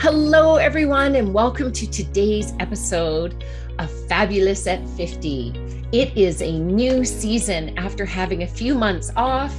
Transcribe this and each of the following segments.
Hello, everyone, and welcome to today's episode of Fabulous at 50. It is a new season after having a few months off.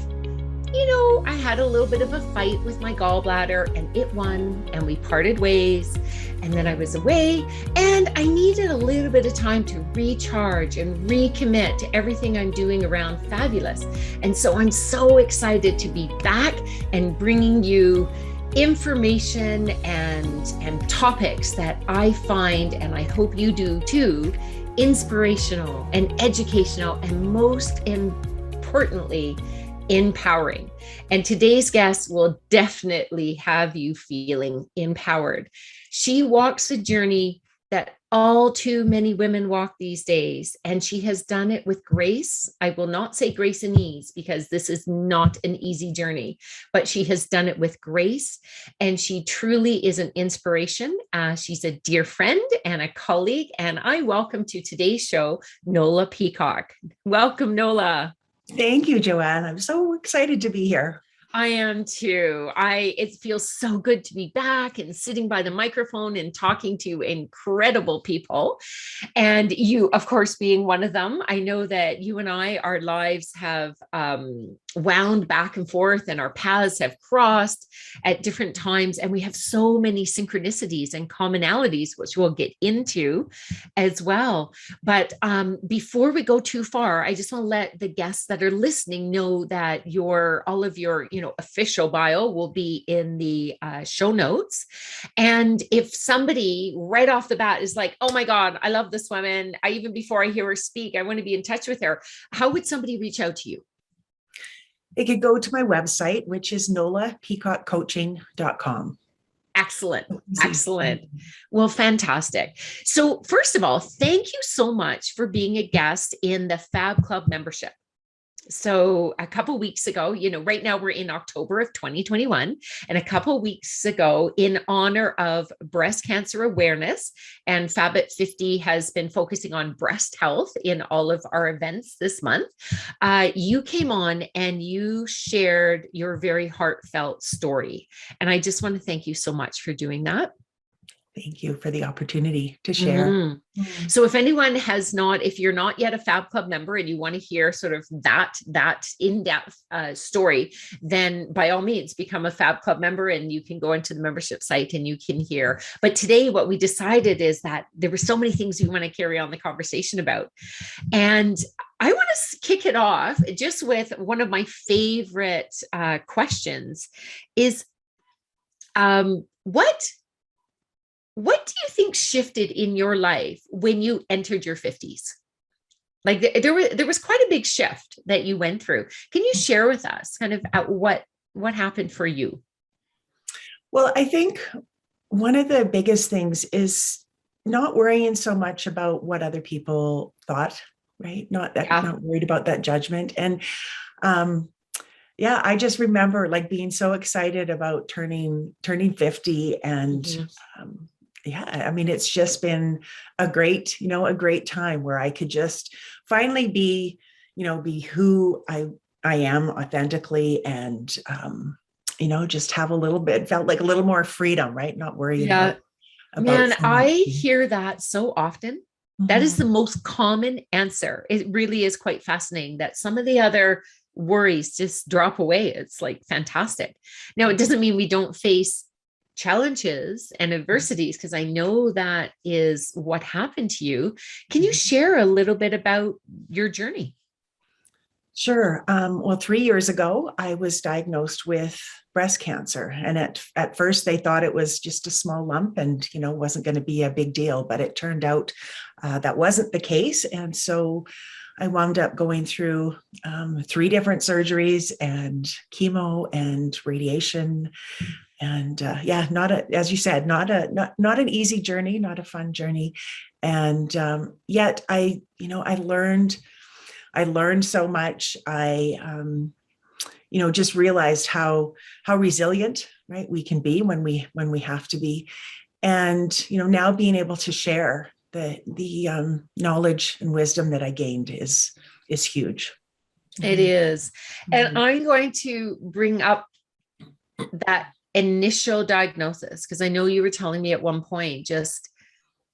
I had a little bit of a fight with my gallbladder and it won, and we parted ways. And then I was away, and I needed a little bit of time to recharge and recommit to everything I'm doing around Fabulous. And so I'm so excited to be back and bringing you information and topics that I find, and I hope you do too, inspirational and educational, and most importantly, empowering. And today's guest will definitely have you feeling empowered. She walks a journey that all too many women walk these days, and she has done it with grace. I will not say grace and ease, because this is not an easy journey, but she has done it with grace, and she truly is an inspiration. She's a dear friend and a colleague, and I welcome to today's show, Nola Peacock. Welcome, Nola. Thank you, Joanne. I'm so excited to be here. I am too. It feels so good to be back and sitting by the microphone and talking to incredible people. And you, of course, being one of them. I know that you and I, our lives have wound back and forth, and our paths have crossed at different times. And we have so many synchronicities and commonalities, which we'll get into as well. But before we go too far, I just want to let the guests that are listening know that all of your official bio will be in the show notes. And if somebody right off the bat is like, oh my God, I love this woman, even before I hear her speak, I want to be in touch with her, how would somebody reach out to you? They could go to my website, which is nolapeacockcoaching.com. Excellent. Excellent. Well, fantastic. So first of all, thank you so much for being a guest in the Fab Club membership. So a couple of weeks ago, right now we're in October of 2021, and a couple of weeks ago, in honor of breast cancer awareness, and Fab at 50 has been focusing on breast health in all of our events this month, you came on and you shared your very heartfelt story. And I just want to thank you so much for doing that. Thank you for the opportunity to share. Mm-hmm. So if anyone if you're not yet a Fab Club member and you want to hear sort of that in-depth story, then by all means become a Fab Club member, and you can go into the membership site and you can hear. But today what we decided is that there were so many things we want to carry on the conversation about. And I want to kick it off just with one of my favorite questions is, what do you think shifted in your life when you entered your 50s? Like there was quite a big shift that you went through. Can you share with us kind of what happened for you? Well, I think one of the biggest things is not worrying so much about what other people thought, right? Not worried about that judgment. And I just remember like being so excited about turning 50, and it's just been a great time where I could just finally be who I am authentically, and just have felt like a little more freedom, right? Not worrying about Man, I hear that so often. Mm-hmm. That is the most common answer. It really is quite fascinating that some of the other worries just drop away. It's like fantastic. Now, it doesn't mean we don't face challenges and adversities, because I know that is what happened to you. Can you share a little bit about your journey? Sure. Well, 3 years ago, I was diagnosed with breast cancer. And at first they thought it was just a small lump and, wasn't going to be a big deal, but it turned out that wasn't the case. And so I wound up going through 3 different surgeries and chemo and radiation. And as you said, not an easy journey, not a fun journey. And yet I learned so much. I just realized how resilient, right, we can be when we have to be. And now being able to share the knowledge and wisdom that I gained is huge. It is. And I'm going to bring up that initial diagnosis, because I know you were telling me at one point, just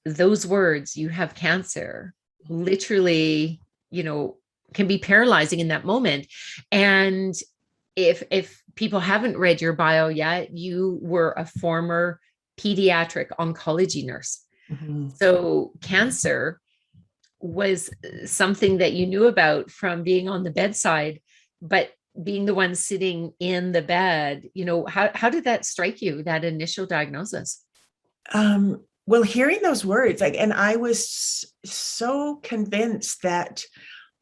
those words, you have cancer, literally, can be paralyzing in that moment. And if people haven't read your bio yet, you were a former pediatric oncology nurse. Mhm. So cancer was something that you knew about from being on the bedside, but being the one sitting in the bed, how did that strike you, that initial diagnosis? Well, hearing those words, like, and I was so convinced that,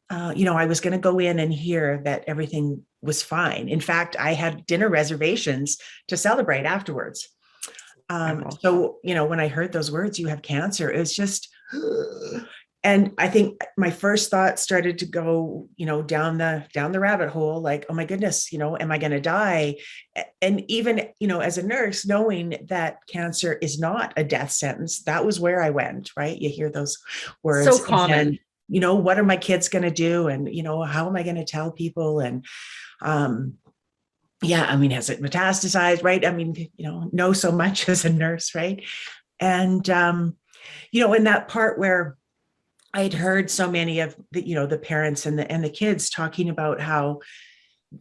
I was going to go in and hear that everything was fine. In fact, I had dinner reservations to celebrate afterwards. Wow. So, when I heard those words, you have cancer, it was just, and I think my first thought started to go, down the rabbit hole, like, oh my goodness, am I going to die? And even, as a nurse, knowing that cancer is not a death sentence, that was where I went, right? You hear those So words, common. and what are my kids going to do? And, how am I going to tell people? And, yeah, I mean, has it metastasized, right? I mean, know so much as a nurse, right? And, in that part where I'd heard so many of the parents and the kids talking about how,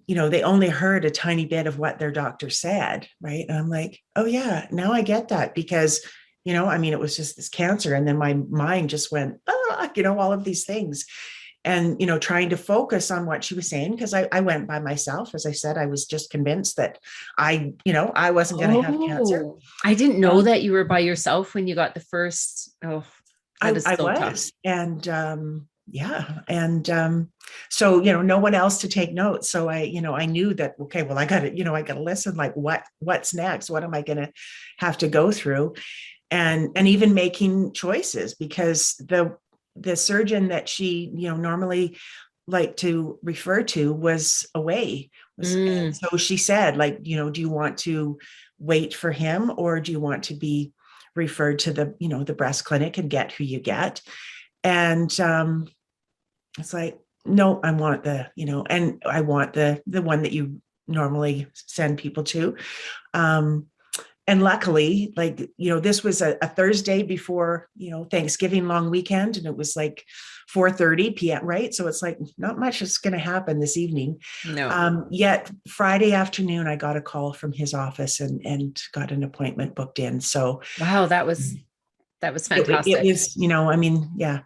they only heard a tiny bit of what their doctor said, right? And I'm like, oh yeah, now I get that, because, I mean, it was just this cancer. And then my mind just went, all of these things. And, trying to focus on what she was saying, because I went by myself. As I said, I was just convinced that I wasn't going to have cancer. Oh, I didn't know And that you were by yourself when you got the first. Oh, that is I so tough. was. And, yeah. And, so, no one else to take notes. So I knew that, okay, well, I got to listen, like, what's next? What am I going to have to go through? And even making choices, because the surgeon that she, normally liked to refer to was away. And Mm, so she said, like, do you want to wait for him, or do you want to be referred to the breast clinic and get who you get? And it's like, no, I want and I want the one that you normally send people to. Um, and luckily, like, this was a Thursday before, Thanksgiving long weekend, and it was like 4:30 p.m., right? So it's like, not much is going to happen this evening. no. Yet Friday afternoon, I got a call from his office and got an appointment booked in. So Wow, that was it fantastic. was, I mean, yeah,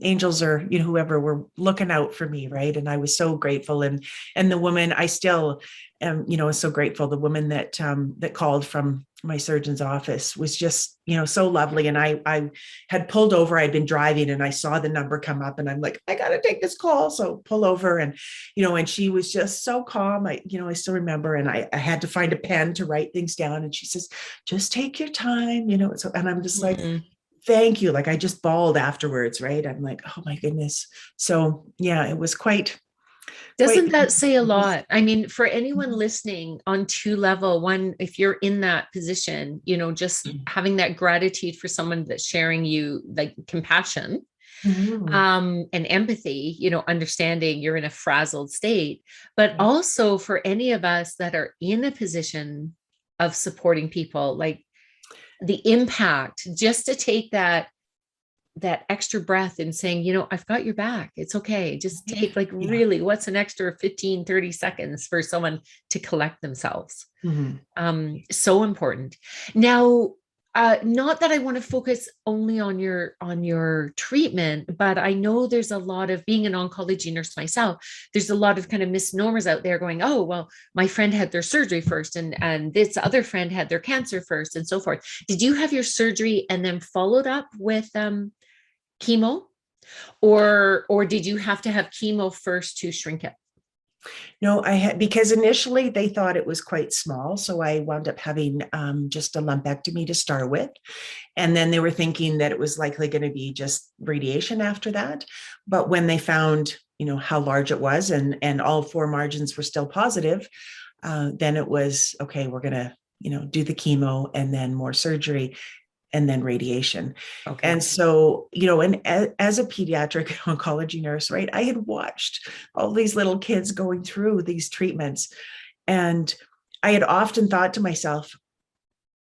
angels, or whoever, were looking out for me, right? And I was so grateful. And the woman, I still am, so grateful. The woman that called from my surgeon's office was just, so lovely. And I had pulled over. I'd been driving, and I saw the number come up, and I'm like, I gotta take this call. So pull over. And and she was just so calm. I still remember. And I had to find a pen to write things down, and she says, just take your time. So, and I'm just like, Mm. thank you. Like, I just bawled afterwards, right? I'm like, oh my goodness. So yeah, it was quite. Doesn't that say a lot? I mean, for anyone listening on two level, one, if you're in that position, just having that gratitude for someone that's sharing you, like, compassion, Mhm. and empathy, understanding you're in a frazzled state, but also for any of us that are in a position of supporting people, like, the impact, just to take that extra breath and saying, I've got your back. It's okay. Just take, like, Yeah. really, what's an extra 15, 30 seconds for someone to collect themselves? Mhm. So important. Now, not that I want to focus only on your treatment, but I know there's a lot of, being an oncology nurse myself, there's a lot of kind of misnomers out there going, oh, well, my friend had their surgery first, and this other friend had their cancer first, and so forth. Did you have your surgery and then followed up with chemo, or did you have to have chemo first to shrink it? No, I had, because initially they thought it was quite small. So I wound up having just a lumpectomy to start with. And then they were thinking that it was likely going to be just radiation after that. But when they found, how large it was, and all four margins were still positive, then it was, okay, we're going to, do the chemo, and then more surgery, and then radiation. Okay. And so, and as a pediatric oncology nurse, right, I had watched all these little kids going through these treatments. And I had often thought to myself,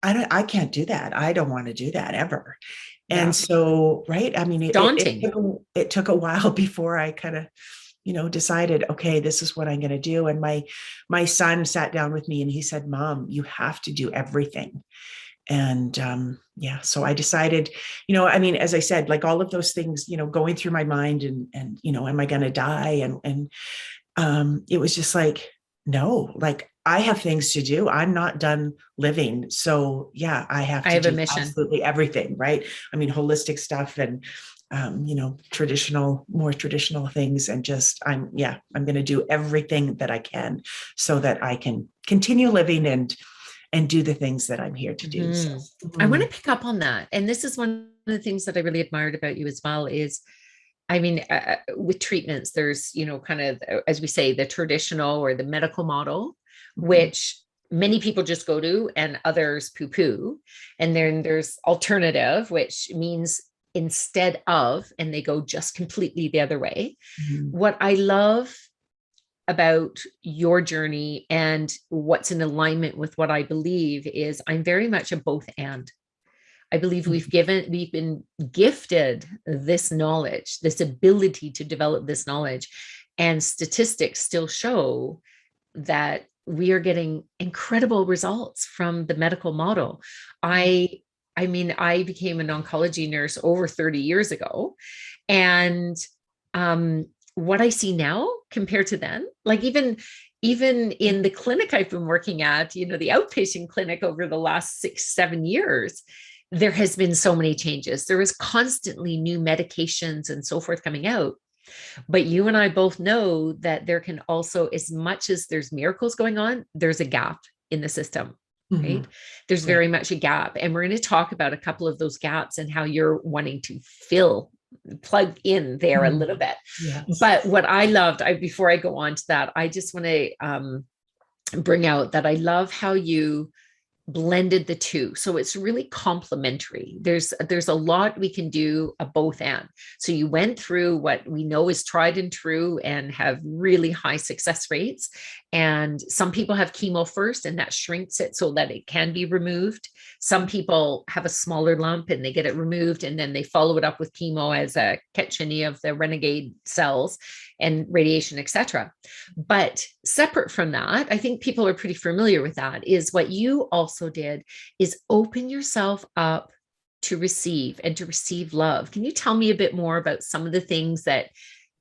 I can't do that. I don't want to do that ever. Yeah. And so, right. I mean, Daunting. it took a while before I kind of, decided, okay, this is what I'm going to do. And my son sat down with me and he said, Mom, you have to do everything. And yeah, so I decided, I mean, as I said, like all of those things, going through my mind and am I going to die? And it was just like, no, like I have things to do. I'm not done living. So yeah, I have I to have a do mission. absolutely everything, right? I mean, holistic stuff and more traditional things. And just I'm going to do everything that I can so that I can continue living and do the things that I'm here to do. So Mhm. I want to pick up on that. And this is one of the things that I really admired about you as well is, I mean, with treatments, there's, kind of, as we say, the traditional or the medical model, which many people just go to and others poo poo. And then there's alternative, which means instead of, and they go just completely the other way. Mhm. What I love about your journey and what's in alignment with what I believe is I'm very much a both and. I believe we've been gifted this knowledge, this ability to develop this knowledge. And statistics still show that we are getting incredible results from the medical model. I mean, I became an oncology nurse over 30 years ago. And what I see now compared to then, like even in the clinic I've been working at, the outpatient clinic over the last 6, 7 years, there has been so many changes. There is constantly new medications and so forth coming out. But you and I both know that there can also, as much as there's miracles going on, there's a gap in the system, Mhm. right? There's very much a gap. And we're going to talk about a couple of those gaps and how you're wanting to plug in there a little bit. Yes. But what I loved, before I go on to that, I just want to bring out that I love how you blended the two, so it's really complementary. There's a lot we can do a both and. So you went through what we know is tried and true and have really high success rates, and some people have chemo first and that shrinks it so that it can be removed. Some people have a smaller lump and they get it removed and then they follow it up with chemo as a catch-any of the renegade cells and radiation, etc. But separate from that, I think people are pretty familiar with that, is what you also did is open yourself up to receive and to receive love. Can you tell me a bit more about some of the things that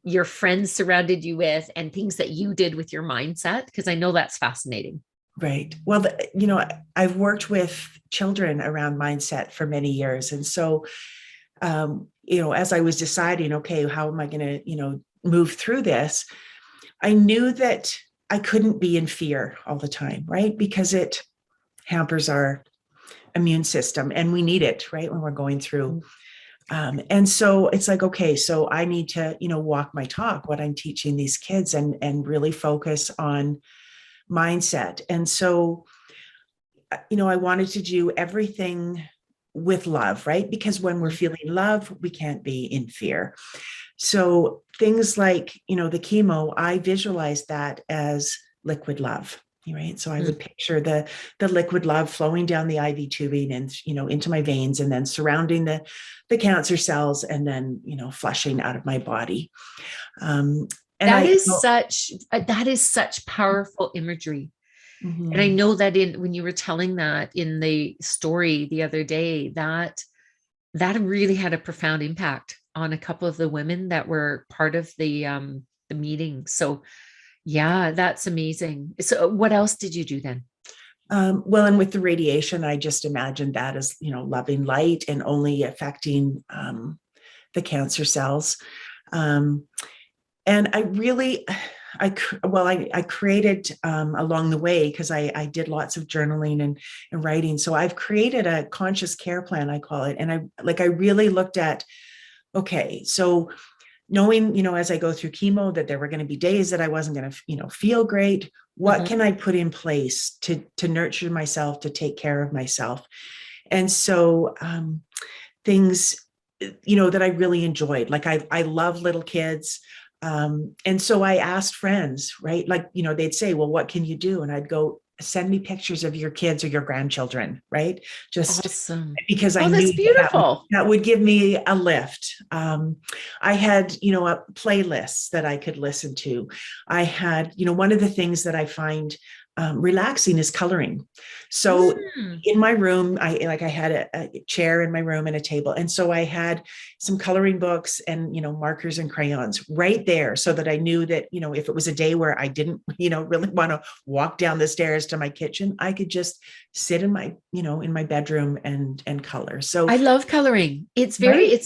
your friends surrounded you with and things that you did with your mindset? Because I know that's fascinating. Right. Well, I've worked with children around mindset for many years. And so, as I was deciding, okay, how am I going to, move through this? I knew that I couldn't be in fear all the time, right? Because it hampers our immune system and we need it, right? When we're going through. And so it's like, okay, so I need to, walk my talk, what I'm teaching these kids and really focus on mindset. And so, I wanted to do everything with love, right? Because when we're feeling love, we can't be in fear. So things like, the chemo, I visualized that as liquid love, right? So I would picture the liquid love flowing down the IV tubing and, into my veins and then surrounding the cancer cells and then, flushing out of my body. And That is such powerful imagery. And I know that when you were telling that in the story the other day, that really had a profound impact on a couple of the women that were part of the meeting. So yeah, that's amazing. So what else did you do then? Well, and with the radiation, I just imagined that as, loving light and only affecting the cancer cells. And I really, I created along the way, because I did lots of journaling and writing. So I've created a conscious care plan, I call it. And I really looked at, okay, so knowing, as I go through chemo, that there were going to be days that I wasn't going to, feel great. What can I put in place to nurture myself, to take care of myself? And so things, that I really enjoyed, like I love little kids. And so I asked friends, right? Like, they'd say, well, what can you do? And I'd go, send me pictures of your kids or your grandchildren, right? Just Awesome. because I Oh, knew that's beautiful. that would give me a lift. I had, playlists that I could listen to. I had, one of the things that I find relaxing is coloring. So Mm. in my room, I had a chair in my room and a table. And so I had some coloring books and, markers and crayons right there so that I knew that, if it was a day where I didn't, really want to walk down the stairs to my kitchen, I could just sit in my, in my bedroom and color. So, I love coloring. right. It's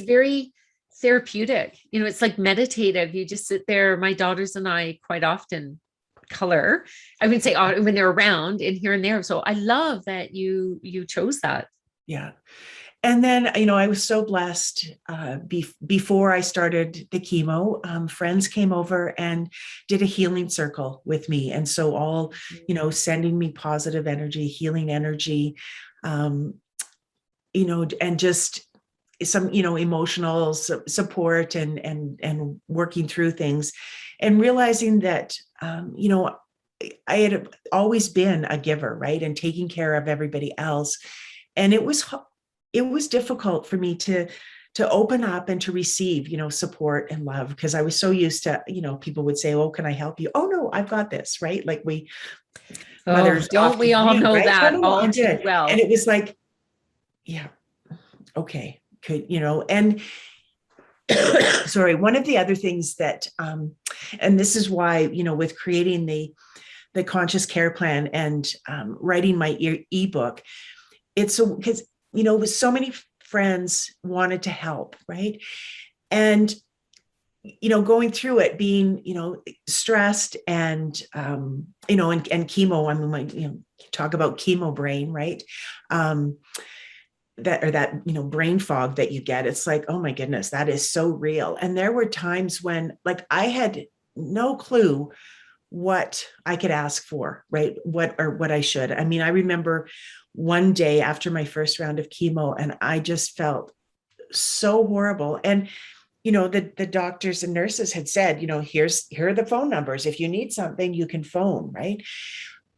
very therapeutic. It's like meditative. You just sit there. My daughters and I quite often color. I would say when they're around and here and there. So I love that you chose that. Yeah. And then, I was so blessed before I started the chemo, friends came over and did a healing circle with me. And so all, sending me positive energy, healing energy, um, and just some, emotional support and working through things and realizing that, I had always been a giver, right? And taking care of everybody else. And it was difficult for me to open up and to receive, support and love, because I was so used to, people would say, oh, can I help you? Oh no, I've got this, right? Like Oh, mothers don't we often all do, know right? No, that no, all I'm too good. And well? it was like, yeah, okay, could, and sorry, one of the other things that, and this is why, with creating the conscious care plan and writing my ebook, it's so because, with so many friends wanted to help, right? And, going through it, being, stressed and, and chemo, I mean, talk about chemo brain, right? That brain fog that you get, it's like, oh my goodness, that is so real. And there were times when like I had no clue what I could ask for, right? What I should. I mean, I remember one day after my first round of chemo, and I just felt so horrible. And the doctors and nurses had said, here are the phone numbers. If you need something, you can phone, right?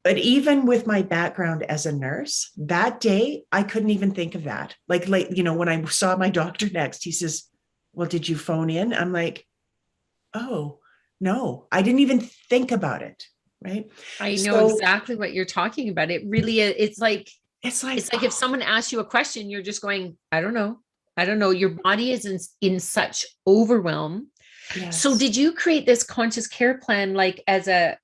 But even with my background as a nurse, that day I couldn't even think of that. Like, when I saw my doctor next, he says, well, did you phone in? I'm like, oh, no, I didn't even think about it. Right. I know So exactly what you're talking about. It really is. it's like, It's like if someone asks you a question, you're just going, I don't know. I don't know. Your body is in such overwhelm. So yes, did you create this conscious care plan like as a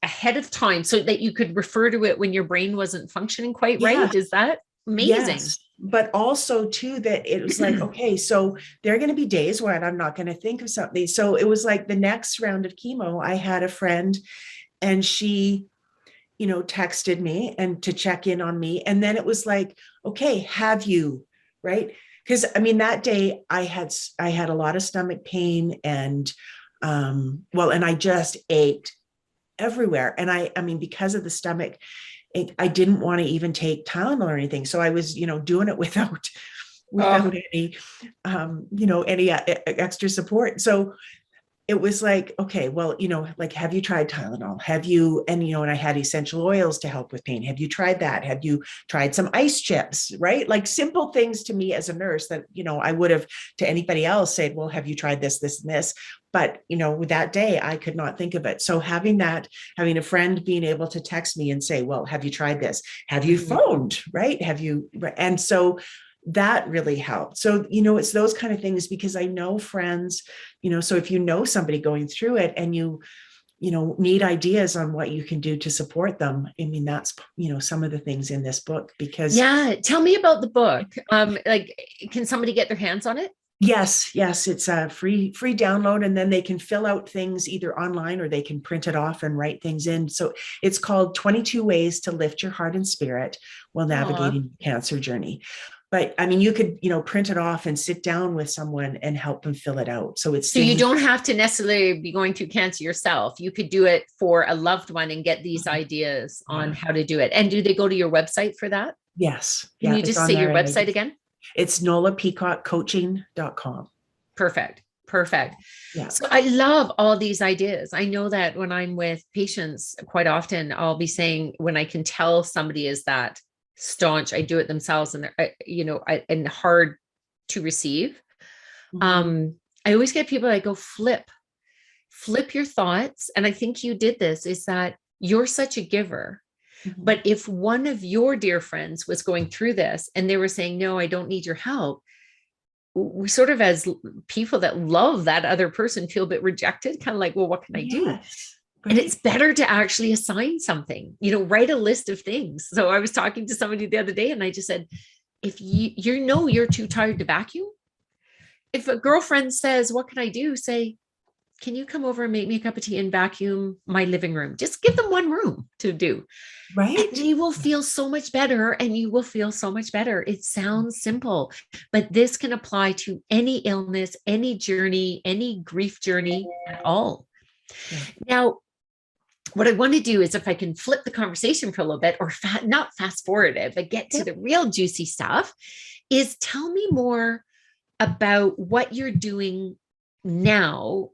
ahead of time so that you could refer to it when your brain wasn't functioning quite yeah, right? Is that amazing? yes. But also too, that it was like, okay, so there are going to be days when I'm not going to think of something. So it was like the next round of chemo, I had a friend and she, texted me and to check in on me. And then it was like, okay, have you, right? Because I mean, that day I had a lot of stomach pain and and I just ached everywhere. And I mean, because of the stomach, I didn't want to even take Tylenol or anything. So I was, doing it without Oh, any, any extra support. So it was like, okay, well, like, have you tried Tylenol? Have you, and I had essential oils to help with pain. Have you tried that? Have you tried some ice chips, right? Like simple things to me as a nurse that, I would have to anybody else said, well, have you tried this, this, and this? But, that day I could not think of it. So having a friend being able to text me and say, well, have you tried this? Have you mhm. phoned, right? And so that really helped. So, it's those kind of things because I know friends, so if you know somebody going through it and you need ideas on what you can do to support them. I mean, that's, some of the things in this book because Yeah. Tell me about the book. Like, can somebody get their hands on it? yes, it's a free download and then they can fill out things either online or they can print it off and write things in. So it's called 22 Ways to Lift Your Heart and Spirit While Aw. Navigating the Cancer Journey. But I mean, you could, print it off and sit down with someone and help them fill it out. So it's So you things. don't have to necessarily be going through cancer yourself. You could do it for a loved one and get these ideas on Yeah. how to do it. And do they go to your website for that? Yes. Can Yeah. you It's just on say there. your And website again? it's NolaPeacockCoaching.com. Perfect. Perfect. Yeah. So I love all these ideas. I know that when I'm with patients, quite often I'll be saying, when I can tell somebody is that staunch, I do it themselves, and they're, and hard to receive. Mhm. I always get people that go, flip your thoughts. And I think you did this, is that you're such a giver. Mhm. But if one of your dear friends was going through this and they were saying, no, I don't need your help, we sort of, as people that love that other person, feel a bit rejected, kind of like, well, what can I do? Yes. And it's Right. better to actually assign something, write a list of things. So I was talking to somebody the other day and I just said, if you're too tired to vacuum, if a girlfriend says, what can I do? Say, can you come over and make me a cup of tea and vacuum my living room? Just give them one room to do. And Right. they will feel so much better, and you will feel so much better. It sounds simple, but this can apply to any illness, any journey, any grief journey at all. Yeah. Now, what I want to do is, if I can flip the conversation for a little bit, or not fast forward it, but get to Yep. the real juicy stuff, is tell me more about what you're doing now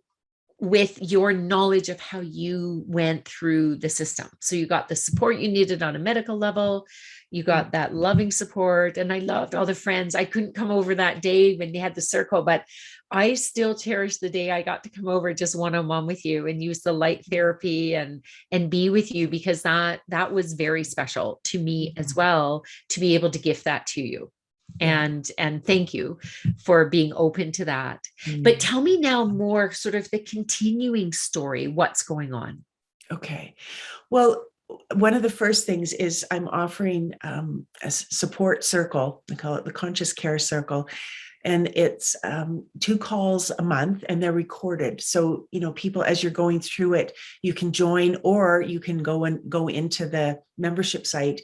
with your knowledge of how you went through the system. So you got the support you needed on a medical level, you Yeah. got that loving support. And I loved all the friends. I couldn't come over that day when they had the circle, but I still cherish the day I got to come over just one-on-one with you and use the light therapy and be with you, because that was very special to me as Mhm. well, to be able to gift that to you. Yeah. And thank you for being open to that. But Mm. tell me now more, sort of the continuing story, what's going on. Okay. Well, one of the first things is I'm offering a support circle. I call it the Conscious Care Circle. And it's 2 calls a month, and they're recorded. So, people, as you're going through it, you can join, or you can go into the membership site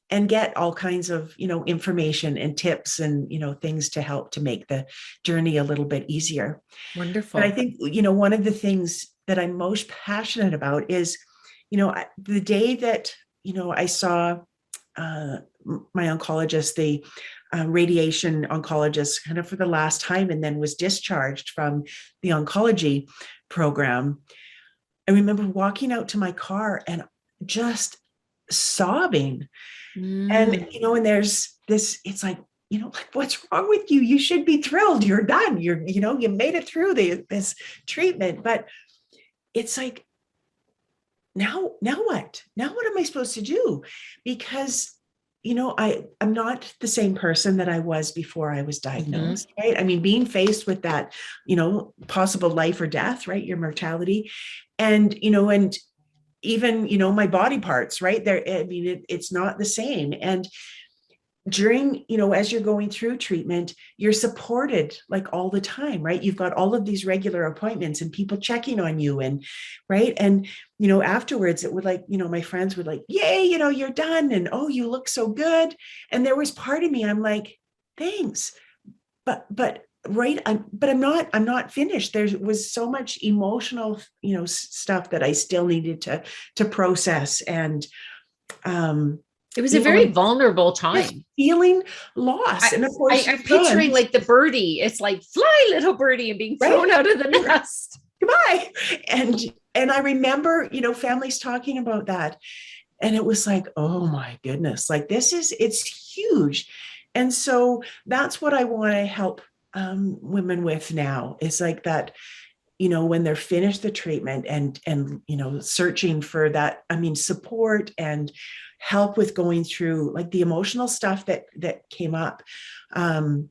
and get all kinds of, information and tips and, things to help to make the journey a little bit easier. But I Wonderful. think, one of the things that I'm most passionate about is, the day that, I saw uh, my oncologist, the radiation oncologist, kind of for the last time, and then was discharged from the oncology program. I remember walking out to my car and just sobbing. And, Mm. and there's this, it's like, like, what's wrong with you? You should be thrilled. You're done. You made it through this treatment. But it's like, now what? Now what am I supposed to do? Because I'm not the same person that I was before I was Mhm. diagnosed, right? I mean, being faced with that, possible life or death, right? Your mortality, and even my body parts, right there. I mean, it's not the same. And during, as you're going through treatment, you're supported like all the time, right? You've got all of these regular appointments and people checking on you, and right. And, afterwards it would, like, my friends would, like, yay, you're done. And, oh, you look so good. And there was part of me, I'm like, thanks. But right. I'm not finished. There was so much emotional, stuff that I still needed to process. And, um, It was a very and vulnerable just time. feeling lost. I, And of course, I'm your son, picturing like the birdie. It's like, fly, little birdie, and being right? thrown out of the nest. Goodbye. And I remember, families talking about that. And it was like, oh my goodness, like it's huge. And so that's what I want to help women with now, is like that, when they're finished the treatment and searching for that, I mean, support and help with going through like the emotional stuff that came up. um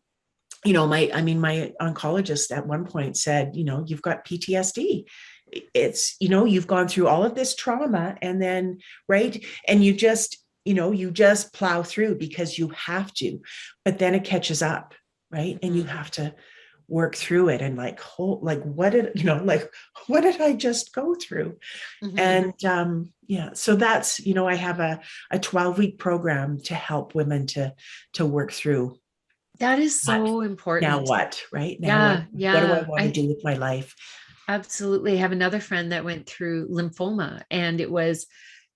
my oncologist at one point said, you've got PTSD. It's, you've gone through all of this trauma, and then, right. And you just plow through because you have to, but then it catches up, right. And you Mhm. have to work through it, and like, like, what did I just go through? Mhm. And yeah, so that's, I have a 12-week program to help women to work through That is that. so Now important. what, right? Now Yeah, what do I yeah. want to I do with my life? absolutely have another friend that went through lymphoma. And it was,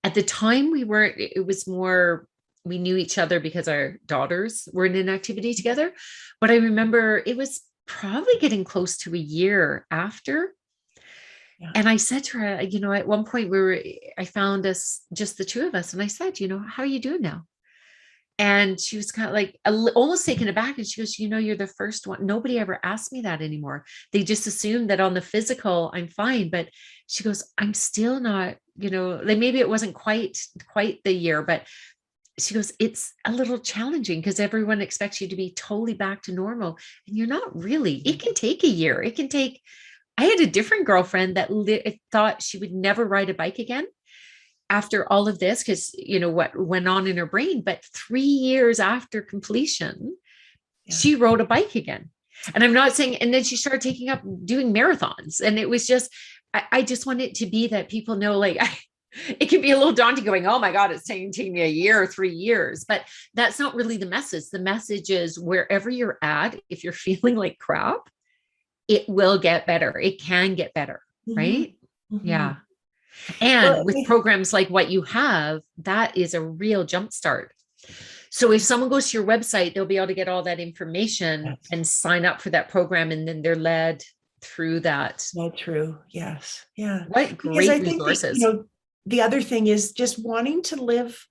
at the time, we weren't, it was more, we knew each other because our daughters were in an activity together. But I remember it was probably getting close to a year after. Yeah. And I said to her, at one point I found us just the two of us. And I said, how are you doing now? And she was kind of like almost taken aback. And she goes, you're the first one. Nobody ever asked me that anymore. They just assume that on the physical, I'm fine. But she goes, I'm still not, like maybe it wasn't quite the year, but she goes, it's a little challenging because everyone expects you to be totally back to normal. And you're not really. It can take a year. I had a different girlfriend that thought she would never ride a bike again after all of this, because what went on in her brain. But 3 years after completion, she rode a bike again. And I'm not saying, and then she started taking up doing marathons. And it was just, I just want it to be that people know, like, it can be a little daunting going, oh my God, it's taking me a year or 3 years. But that's not really the message. The message is wherever you're at, if you're feeling like crap, it will get better. It can get better. Right? Mm-hmm. Yeah. And with programs like what you have, that is a real jumpstart. So if someone goes to your website, they'll be able to get all that information and sign up for that program. And then they're led through that. So true. Yes. Yeah. What great resources. That, the other thing is just wanting to live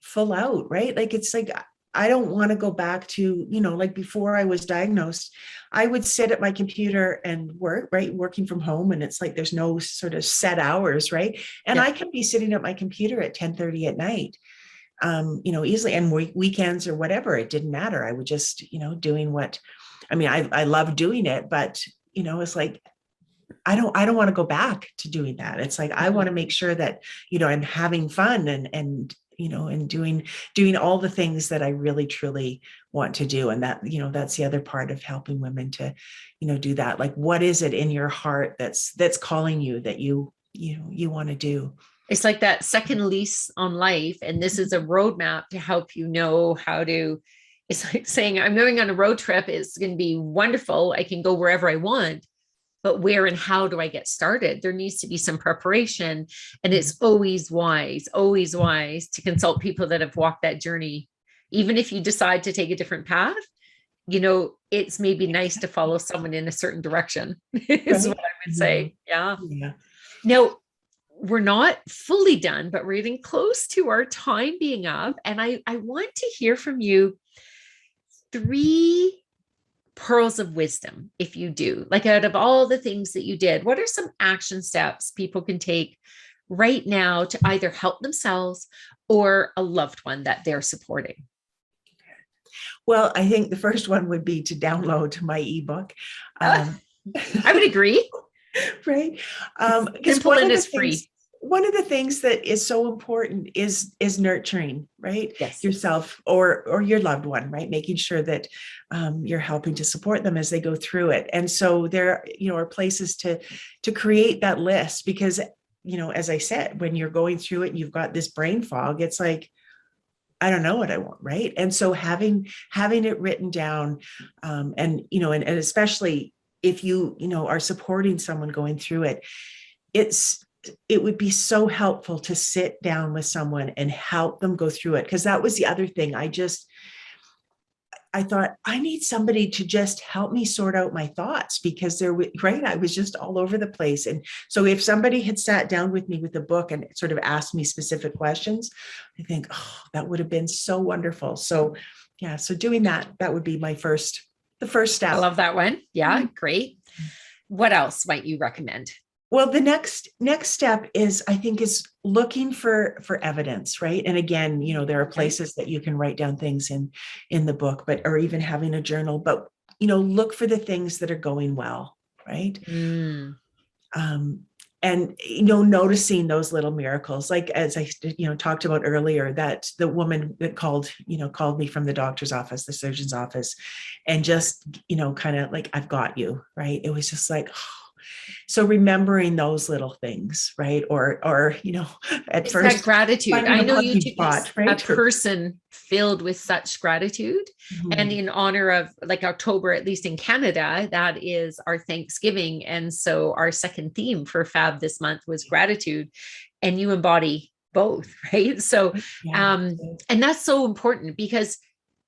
full out, right? Like, it's like, I don't want to go back to, like before I was diagnosed, I would sit at my computer and work, right? Working from home. And it's like, there's no sort of set hours, right? And I could be sitting at my computer at 10:30 at night, easily, and weekends or whatever, it didn't matter. I would just, doing I love doing it, but, it's like, I don't want to go back to doing that. It's like, I want to make sure that, I'm having fun and doing all the things that I really, truly want to do. And that, that's the other part of helping women to, do that. Like, what is it in your heart that's calling you that you want to do? It's like that second lease on life. And this is a roadmap to help you know how to, it's like saying, I'm going on a road trip. It's going to be wonderful. I can go wherever I want. But where and how do I get started? There needs to be some preparation. And it's always wise to consult people that have walked that journey. Even if you decide to take a different path, it's maybe nice to follow someone in a certain direction, is what I would say. Yeah. Now, we're not fully done, but we're getting close to our time being up. And I want to hear from you 3 pearls of wisdom, if you do, like, out of all the things that you did, what are some action steps people can take right now to either help themselves or a loved one that they're supporting? Well, I think the first one would be to download my ebook. I would agree. Right. Simple and it's free. One of the things that is so important is nurturing, right? Yes. Yourself or your loved one, right? Making sure that you're helping to support them as they go through it. And so there, are places to create that list, because, as I said, when you're going through it and you've got this brain fog, it's like, I don't know what I want, right? And so having it written down, and especially if you are supporting someone going through it, it would be so helpful to sit down with someone and help them go through it. Because that was the other thing. I thought, I need somebody to just help me sort out my thoughts, because I was just all over the place. And so if somebody had sat down with me with a book and sort of asked me specific questions, I think, oh, that would have been so wonderful. So yeah, so doing that would be the first step. I love that one. Yeah, great. What else might you recommend? Well, the next step is looking for evidence, right? And again, there are places that you can write down things in the book, or even having a journal, but, look for the things that are going well, right? And, noticing those little miracles, like, as I, talked about earlier, that the woman that called me from the doctor's office, the surgeon's office, and just, kind of like, I've got you, right? It was just like, oh. So remembering those little things, right? Or at it's first, that gratitude. I know you to be a person filled with such gratitude. And in honor of, like, October, at least in Canada, that is our Thanksgiving. And so our second theme for Fab this month was gratitude, and you embody both, right? So, and that's so important, because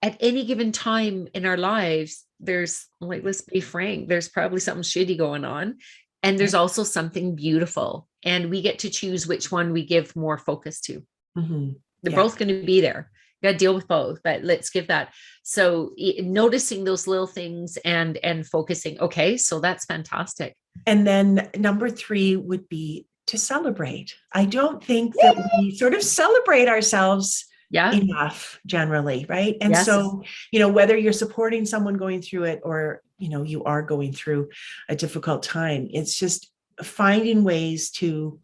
at any given time in our lives, there's like, let's be frank, there's probably something shitty going on. And there's also something beautiful. And we get to choose which one we give more focus to. Mm-hmm. They're Yeah. both going to be there. You got to deal with both, but let's give that. So noticing those little things and focusing. Okay. So that's fantastic. And then number 3 would be to celebrate. I don't think that we sort of celebrate ourselves Yeah. enough generally, right? And Yes. so, you know, whether you're supporting someone going through it or, you know, you are going through a difficult time, it's just finding ways to,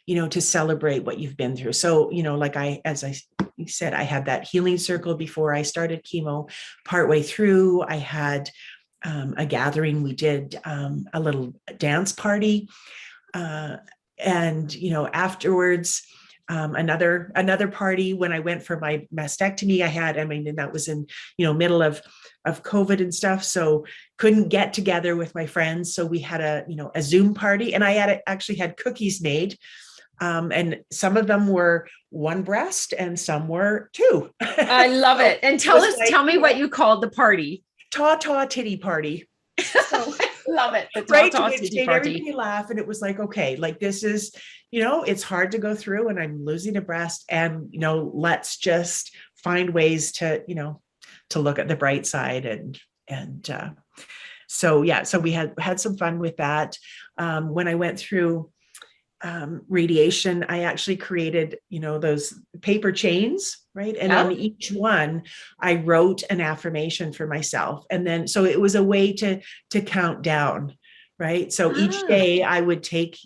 you know, to celebrate what you've been through. So, you know, like as I said, I had that healing circle before I started chemo. Partway through, I had a gathering. We did a little dance party. And, you know, afterwards, another party when I went for my mastectomy. And that was in, you know, middle of COVID and stuff. So couldn't get together with my friends. So we had a Zoom party, and I actually had cookies made. And some of them were one breast and some were 2. I love it. And tell me what you called the party. Ta titty party. So, love it. The right, titty made party. everybody laugh. And it was like, okay, like this is, you know, it's hard to go through and I'm losing a breast, and, you know, let's just find ways to, you know, to look at the bright side. So we had some fun with that. When I went through radiation, I actually created, you know, those paper chains, right? And on each one, I wrote an affirmation for myself. And then, so it was a way to count down, right? So each day I would take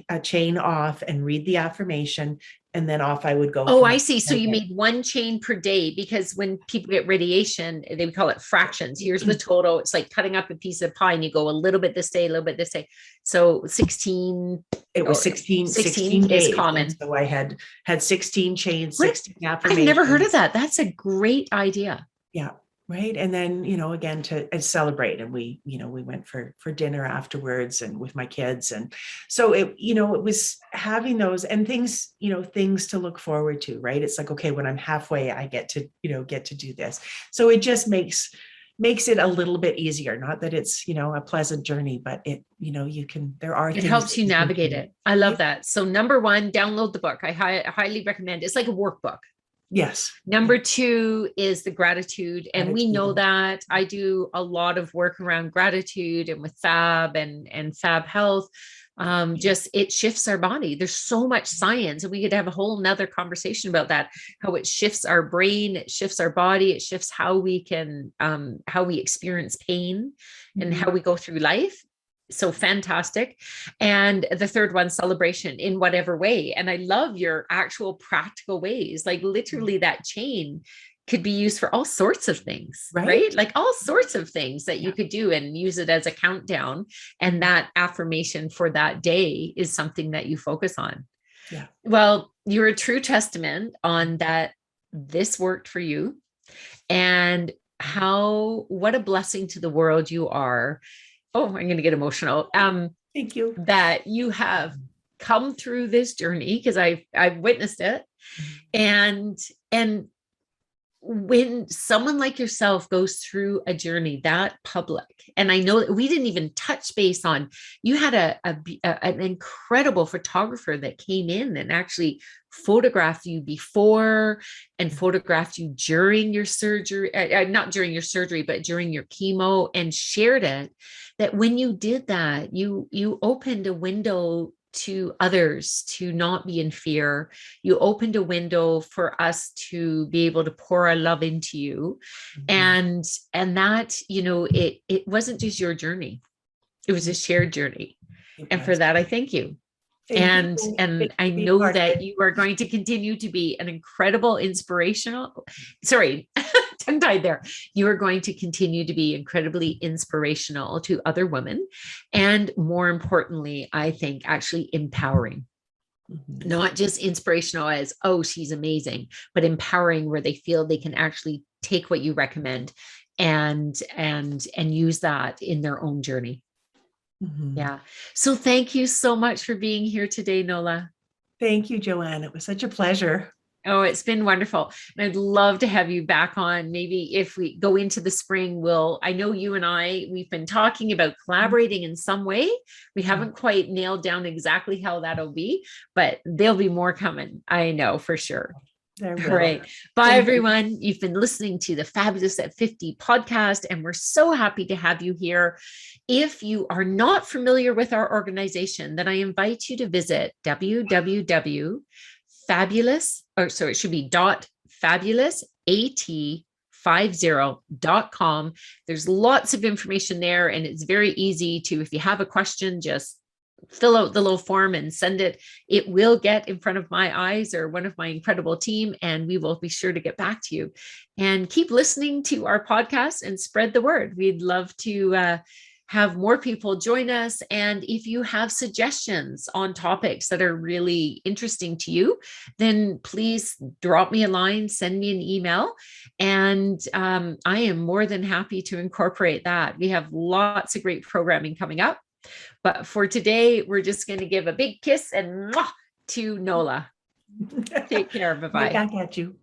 a chain off and read the affirmation, and then off I would go. Oh, I see. So you made one chain per day, because when people get radiation, they would call it fractions. Here's the total. It's like cutting up a piece of pie and you go a little bit this day, a little bit this day. So 16. It was 16 days. Is common. And so I had 16 chains, 16 affirmations. I've never heard of that. That's a great idea. Yeah. Right. And then, you know, again, to celebrate. And we went for dinner afterwards and with my kids. And so it was having those and things to look forward to. Right. It's like, okay, when I'm halfway, I get to do this. So it just makes it a little bit easier. Not that it's, you know, a pleasant journey, but it helps you navigate it. I love that. So number 1, download the book. I highly recommend. It's like a workbook. Yes. Number 2 is the gratitude. And we know that I do a lot of work around gratitude and with Fab and Fab Health. Just it shifts our body. There's so much science, and we could have a whole nother conversation about that, how it shifts our brain, it shifts our body, it shifts how we can, how we experience pain and how we go through life. So fantastic. And the third one, celebration in whatever way. And I love your actual practical ways, like literally that chain could be used for all sorts of things, right? Like all sorts of things that you could do and use it as a countdown. And that affirmation for that day is something that you focus on. Yeah. Well, you're a true testament on that. This worked for you, and what a blessing to the world you are. Oh, I'm going to get emotional. Thank you. That you have come through this journey, because I've witnessed it. And when someone like yourself goes through a journey that public, and I know that we didn't even touch base on, you had an incredible photographer that came in and actually photographed you before and photographed you during your surgery, not during your surgery, but during your chemo, and shared it. That when you did that, you opened a window to others to not be in fear. You opened a window for us to be able to pour our love into you. And that, you know, it wasn't just your journey. It was a shared journey. And for that, I thank you. And I know that you are going to continue to be an incredible tongue-tied there. You are going to continue to be incredibly inspirational to other women. And more importantly, I think actually empowering. Not just inspirational as, oh, she's amazing, but empowering where they feel they can actually take what you recommend and use that in their own journey. Yeah. So thank you so much for being here today, Nola. Thank you, Joanne. It was such a pleasure. Oh, it's been wonderful. And I'd love to have you back on. Maybe if we go into the spring, I know you and we've been talking about collaborating in some way. We haven't quite nailed down exactly how that'll be, but there'll be more coming. I know for sure. All right. Bye, everyone. You've been listening to the Fabulous at 50 podcast, and we're so happy to have you here. If you are not familiar with our organization, then I invite you to visit fabulousat50.com. There's lots of information there, and it's very easy to, if you have a question, just fill out the little form and send it. It will get in front of my eyes or one of my incredible team, and we will be sure to get back to you. And keep listening to our podcast and spread the word. We'd love to have more people join us. And if you have suggestions on topics that are really interesting to you, then please drop me a line, send me an email, and I am more than happy to incorporate that. We have lots of great programming coming up. But for today, we're just going to give a big kiss and mwah to Nola. Take care. Bye-bye. Back at you.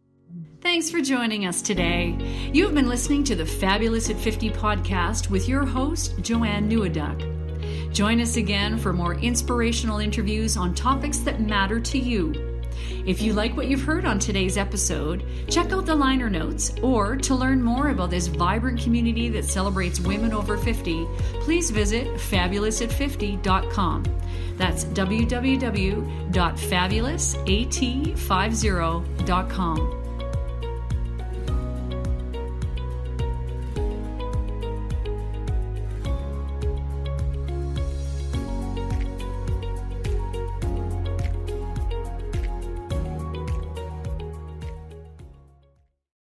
Thanks for joining us today. You've been listening to the Fabulous at 50 podcast with your host, Joanne Neweduk. Join us again for more inspirational interviews on topics that matter to you. If you like what you've heard on today's episode, check out the liner notes, or to learn more about this vibrant community that celebrates women over 50, please visit fabulousat50.com. That's www.fabulousat50.com.